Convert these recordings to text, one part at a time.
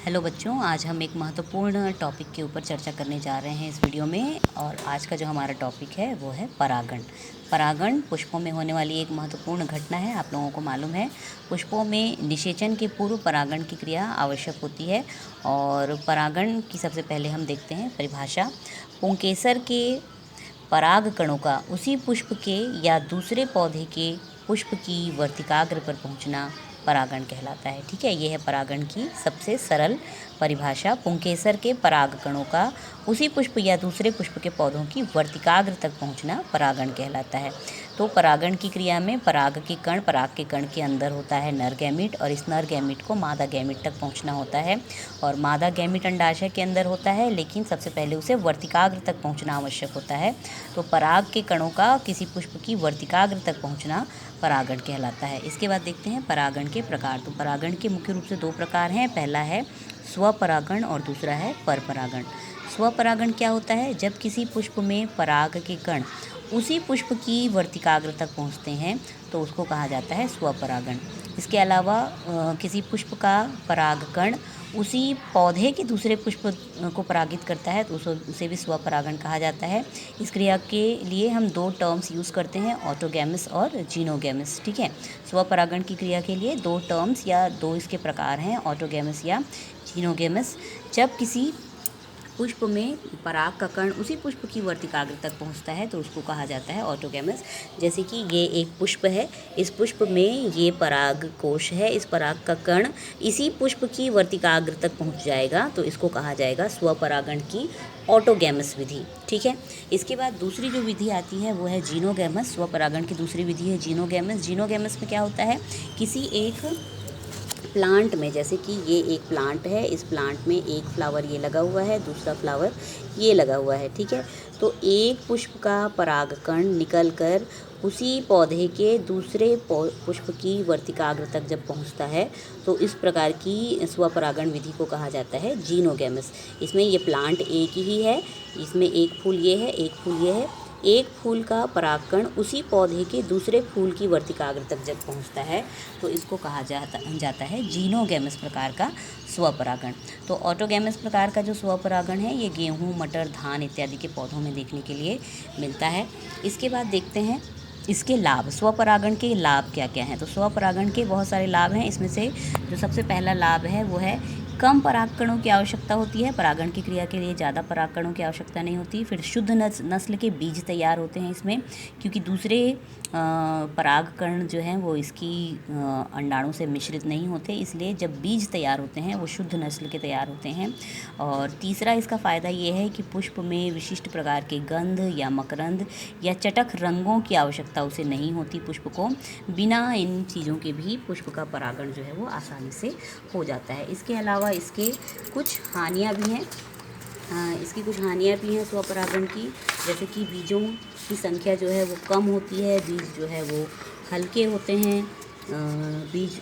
Hello बच्चों, आज हम एक महत्वपूर्ण टॉपिक के ऊपर चर्चा करने जा रहे हैं इस वीडियो में। और आज का जो हमारा टॉपिक है वो है परागण। परागण पुष्पों में होने वाली एक महत्वपूर्ण घटना है। आप लोगों को मालूम है, पुष्पों में निषेचन के पूर्व परागण की क्रिया आवश्यक होती है। और परागण की सबसे पहले हम देखते हैं परिभाषा। पुंकेसर के पराग कणों का उसी पुष्प के या दूसरे पौधे के पुष्प की वर्तिकाग्र पर पहुंचना परागण कहलाता है। ठीक है, ये है परागण की सबसे सरल परिभाषा। पुंकेसर के पराग कणों का उसी पुष्प या दूसरे पुष्प के पौधों की वर्तिकाग्र तक पहुंचना परागण कहलाता है। तो परागण की क्रिया में पराग के कण के अंदर होता है नर गैमीट, और इस नर गैमीट को मादा गैमीट तक पहुंचना होता है। और मादा गैमीट अंडाशय के अंदर होता है, लेकिन सबसे पहले उसे वर्तिकाग्र तक पहुंचना आवश्यक होता है। तो पराग के कणों का किसी पुष्प की वर्तिकाग्र तक पहुंचना परागण कहलाता है। इसके बाद देखते हैं परागण के प्रकार। तो परागण के मुख्य रूप से दो प्रकार हैं। पहला है स्वपरागण और दूसरा है परपरागण। स्वपरागण क्या होता है? जब किसी पुष्प में पराग के कण उसी पुष्प की वर्तिकाग्र तक पहुंचते हैं तो उसको कहा जाता है स्वपरागण। इसके अलावा किसी पुष्प का परागकण उसी पौधे के दूसरे पुष्प को परागित करता है तो उसे भी स्वपरागण कहा जाता है। इस क्रिया के लिए हम दो टर्म्स यूज़ करते हैं, ऑटोगैमस और जीनोगैमस। ठीक है, स्वपरागण की क्रिया के लिए दो टर्म्स या दो इसके प्रकार हैं, ऑटोगैमस या जीनोगैमस। जब किसी पुष्प में पराग का कण उसी पुष्प की वर्तिकाग्र तक पहुंचता है तो उसको कहा जाता है ऑटोगैमस। जैसे कि ये एक पुष्प है, इस पुष्प में ये पराग कोश है, इस पराग का कण इसी पुष्प की वर्तिकाग्र तक पहुंच जाएगा तो इसको कहा जाएगा स्वपरागण की ऑटोगैमस विधि। ठीक है, इसके बाद दूसरी जो विधि आती है वो है जीनोगैमस। स्वपरागण की दूसरी विधि है जीनोगैमस। जीनोगैमस में क्या होता है, किसी एक प्लांट में, जैसे कि ये एक प्लांट है, इस प्लांट में एक फ्लावर ये लगा हुआ है, दूसरा फ्लावर ये लगा हुआ है। ठीक है, तो एक पुष्प का परागकण निकलकर उसी पौधे के दूसरे पुष्प की वर्तिकाग्र तक जब पहुंचता है तो इस प्रकार की स्वपरागण विधि को कहा जाता है जीनोगैमस। इसमें ये प्लांट एक ही है, इसमें एक फूल ये है, एक फूल ये है। एक फूल का परागकण उसी पौधे के दूसरे फूल की वर्तिकाग्र तक जब पहुंचता है तो इसको कहा जाता है जीनोगैमस प्रकार का स्वपरागण। तो ऑटोगैमस प्रकार का जो स्वपरागण है ये गेहूं, मटर, धान इत्यादि के पौधों में देखने के लिए मिलता है। इसके बाद देखते हैं इसके लाभ। स्वपरागण के लाभ क्या क्या हैं? तो स्वपरागण के बहुत सारे लाभ हैं। इसमें से जो सबसे पहला लाभ है वो है कम परागकणों की आवश्यकता होती है। परागण की क्रिया के लिए ज़्यादा परागकणों की आवश्यकता नहीं होती। फिर शुद्ध नस्ल के बीज तैयार होते हैं इसमें, क्योंकि दूसरे परागकण जो हैं वो इसकी अंडाणु से मिश्रित नहीं होते, इसलिए जब बीज तैयार होते हैं वो शुद्ध नस्ल के तैयार होते हैं। और तीसरा इसका फ़ायदा ये है कि पुष्प में विशिष्ट प्रकार के गंध या मकरंद या चटक रंगों की आवश्यकता उसे नहीं होती। पुष्प को बिना इन चीज़ों के भी पुष्प का परागण जो है वो आसानी से हो जाता है। इसके अलावा इसके कुछ हानियाँ भी हैं। स्वपरागण की, जैसे कि बीजों की संख्या जो है वो कम होती है, बीज जो है वो हल्के होते हैं,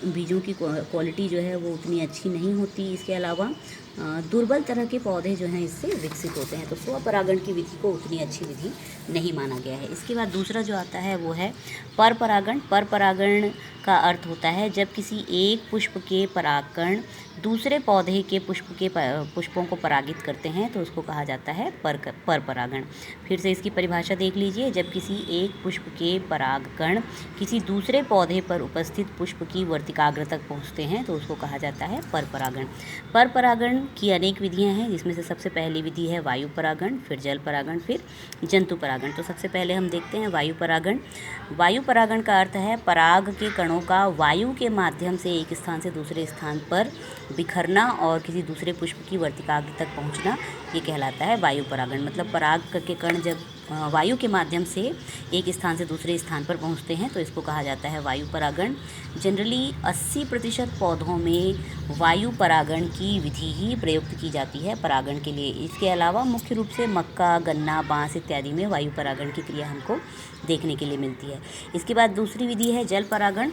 बीजों की क्वालिटी जो है वो उतनी अच्छी नहीं होती। इसके अलावा दुर्बल तरह के पौधे जो हैं इससे विकसित होते हैं। तो स्वपरागण की विधि को उतनी अच्छी विधि नहीं माना गया है। इसके बाद दूसरा जो आता है वो है परपरागण। परपरागण का अर्थ होता है जब किसी एक पुष्प के परागकण दूसरे पौधे के पुष्पों को परागित करते हैं तो उसको कहा जाता है परपरागण। फिर से इसकी परिभाषा देख लीजिए। जब किसी एक पुष्प के परागकण किसी दूसरे पौधे पर उपस्थित पुष्प की वर्तिकाग्र तक पहुंचते हैं तो उसको कहा जाता है परपरागण। परपरागण की अनेक विधियां हैं, जिसमें से सबसे पहली विधि है वायु परागण, फिर जल परागण, फिर जंतु परागण। तो सबसे पहले हम देखते हैं वायु परागण। वायु परागण का अर्थ है पराग के कणों का वायु के माध्यम से एक स्थान से दूसरे स्थान पर बिखरना और किसी दूसरे पुष्प की वर्तिकाग्र तक पहुंचना, ये कहलाता है वायु परागण। मतलब पराग के कण जब वायु के माध्यम से एक स्थान से दूसरे स्थान पर पहुंचते हैं तो इसको कहा जाता है वायु परागण। जनरली 80% पौधों में वायु परागण की विधि ही प्रयुक्त की जाती है परागण के लिए। इसके अलावा मुख्य रूप से मक्का, गन्ना, बांस इत्यादि में वायु परागण की क्रिया हमको देखने के लिए मिलती है। इसके बाद दूसरी विधि है जल परागण।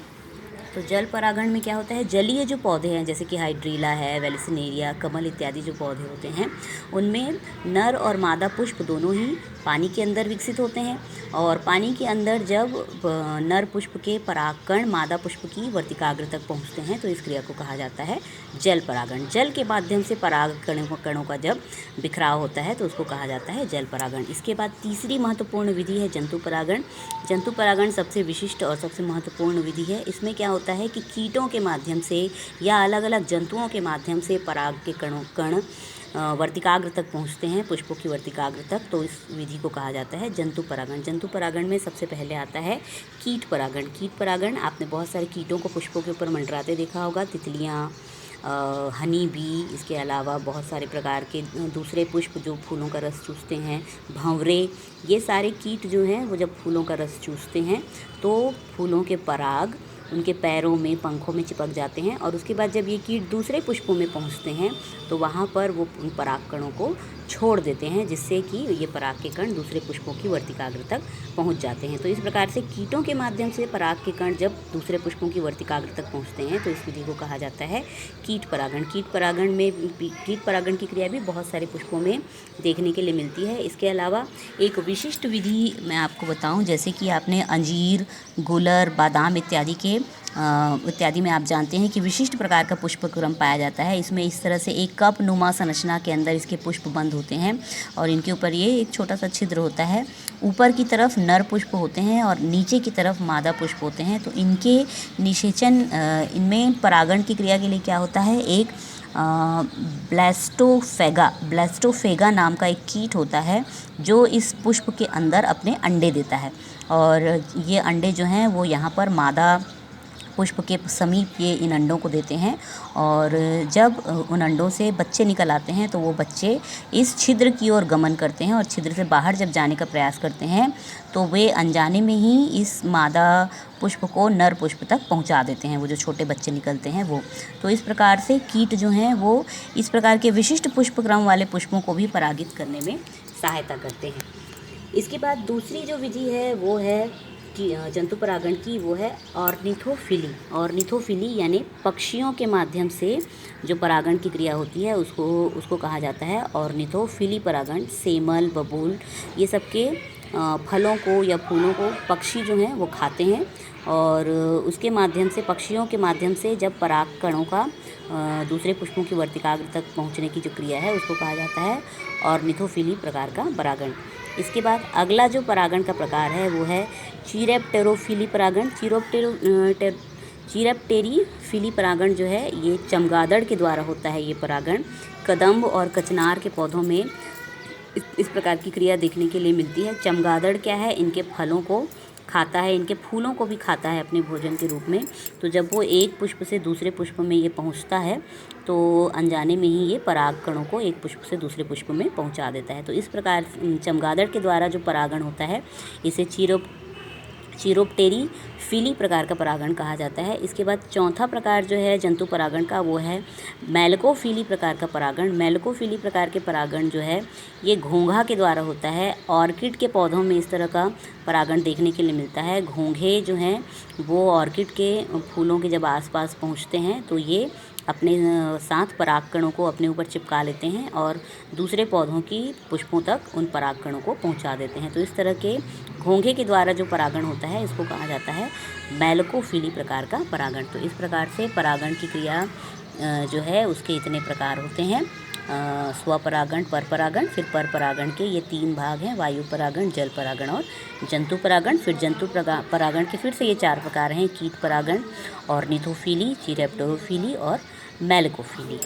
तो जल परागण में क्या होता है, जलीय जो पौधे हैं जैसे कि हाइड्रीला है, वेलिसिनेरिया, कमल इत्यादि जो पौधे होते हैं उनमें नर और मादा पुष्प दोनों ही पानी के अंदर विकसित होते हैं। और पानी के अंदर जब नर पुष्प के परागकण मादा पुष्प की वर्तिकाग्र तक पहुंचते हैं तो इस क्रिया को कहा जाता है जल परागण। जल के माध्यम से पराग कणों का जब बिखराव होता है तो उसको कहा जाता है जल परागण। इसके बाद तीसरी महत्वपूर्ण विधि है जंतु परागण। जंतु परागण सबसे विशिष्ट और सबसे महत्वपूर्ण विधि है। इसमें क्या होता है कि कीटों के माध्यम से या अलग अलग जंतुओं के माध्यम से पराग के कण वर्तिकाग्र तक पहुंचते हैं, पुष्पों की वर्तिकाग्र तक, तो इस विधि को कहा जाता है जंतु परागण। जंतु परागण में सबसे पहले आता है कीट परागण। कीट परागण आपने बहुत सारे कीटों को पुष्पों के ऊपर मंडराते देखा होगा, तितलियाँ, हनी बी, इसके अलावा बहुत सारे प्रकार के दूसरे पुष्प जो फूलों का रस चूसते हैं, भंवरे, ये सारे कीट जो हैं वो जब फूलों का रस चूसते हैं तो फूलों के पराग उनके पैरों में, पंखों में चिपक जाते हैं और उसके बाद जब ये कीट दूसरे पुष्पों में पहुंचते हैं तो वहाँ पर वो उन पराग कणों को छोड़ देते हैं, जिससे कि ये पराग के कण दूसरे पुष्पों की वर्तिकाग्र तक पहुंच जाते हैं। तो इस प्रकार से कीटों के माध्यम से पराग के कण जब दूसरे पुष्पों की वर्तिकाग्र तक पहुंचते हैं तो इस विधि को कहा जाता है कीट परागण। कीट परागण की क्रिया भी बहुत सारे पुष्पों में देखने के लिए मिलती है। इसके अलावा एक विशिष्ट विधि मैं आपको बताऊं, जैसे कि आपने अंजीर, गुलर, बादाम इत्यादि में आप जानते हैं कि विशिष्ट प्रकार का पुष्पक्रम पाया जाता है। इसमें इस तरह से एक कप नुमा संरचना के अंदर इसके पुष्प बंद होते हैं और इनके ऊपर ये एक छोटा सा छिद्र होता है। ऊपर की तरफ नर पुष्प होते हैं और नीचे की तरफ मादा पुष्प होते हैं। तो इनके निषेचन, इनमें परागण की क्रिया के लिए क्या होता है, एक ब्लास्टोफेगा नाम का एक कीट होता है जो इस पुष्प के अंदर अपने अंडे देता है और ये अंडे जो हैं वो यहाँ पर मादा पुष्प के समीप ये इन अंडों को देते हैं और जब उन अंडों से बच्चे निकल आते हैं तो वो बच्चे इस छिद्र की ओर गमन करते हैं और छिद्र से बाहर जब जाने का प्रयास करते हैं तो वे अनजाने में ही इस मादा पुष्प को नर पुष्प तक पहुंचा देते हैं, वो जो छोटे बच्चे निकलते हैं वो। तो इस प्रकार से कीट जो हैं वो इस प्रकार के विशिष्ट पुष्पक्रम वाले पुष्पों को भी परागित करने में सहायता करते हैं। इसके बाद दूसरी जो विधि है वो है जंतु परागण की, वो है ऑर्निथोफिली यानी पक्षियों के माध्यम से जो परागण की क्रिया होती है उसको कहा जाता है ऑर्निथोफिली परागण। सेमल, बबूल, ये सबके फलों को या फूलों को पक्षी जो हैं वो खाते हैं और उसके माध्यम से, पक्षियों के माध्यम से जब पराग कणों का दूसरे पुष्पों की वर्तिकाग्र तक पहुंचने की जो क्रिया है उसको कहा जाता है ऑर्निथोफिली प्रकार का परागण। इसके बाद अगला जो परागण का प्रकार है वो है चीरेप्टेरोफिली परागण। चीरेप्टेरीफिली परागण जो है ये चमगादड़ के द्वारा होता है। ये परागण कदम्ब और कचनार के पौधों में इस प्रकार की क्रिया देखने के लिए मिलती है। चमगादड़ क्या है, इनके फलों को खाता है, इनके फूलों को भी खाता है अपने भोजन के रूप में। तो जब वो एक पुष्प से दूसरे पुष्प में ये पहुंचता है तो अनजाने में ही ये पराग कणों को एक पुष्प से दूसरे पुष्प में पहुंचा देता है। तो इस प्रकार चमगादड़ के द्वारा जो परागण होता है इसे चीरोप्टेरीफिली प्रकार का परागण कहा जाता है। इसके बाद चौथा प्रकार जो है जंतु परागण का वो है मेलकोफिली प्रकार का परागण। मेलकोफिली प्रकार के परागण जो है ये घोंघा के द्वारा होता है। ऑर्किड के पौधों में इस तरह का परागण देखने के लिए मिलता है। घोंघे जो हैं वो ऑर्किड के फूलों के जब आसपास पहुंचते हैं तो ये अपने साथ पराग कणों को अपने ऊपर चिपका लेते हैं और दूसरे पौधों की पुष्पों तक उन पराग कणों को पहुंचा देते हैं। तो इस तरह के घोंघे के द्वारा जो परागण होता है इसको कहा जाता है मेलकोफिली प्रकार का परागण। तो इस प्रकार से परागण की क्रिया जो है उसके इतने प्रकार होते हैं, स्वपरागण, परपरागण, फिर परपरागण के ये 3 भाग हैं, वायु परागण, जल परागण और जंतु परागण। फिर जंतु परागण के फिर से ये 4 प्रकार हैं, कीट परागण, ऑर्निथोफिली, चीरेप्टेरोफिली और मेलकोफिली।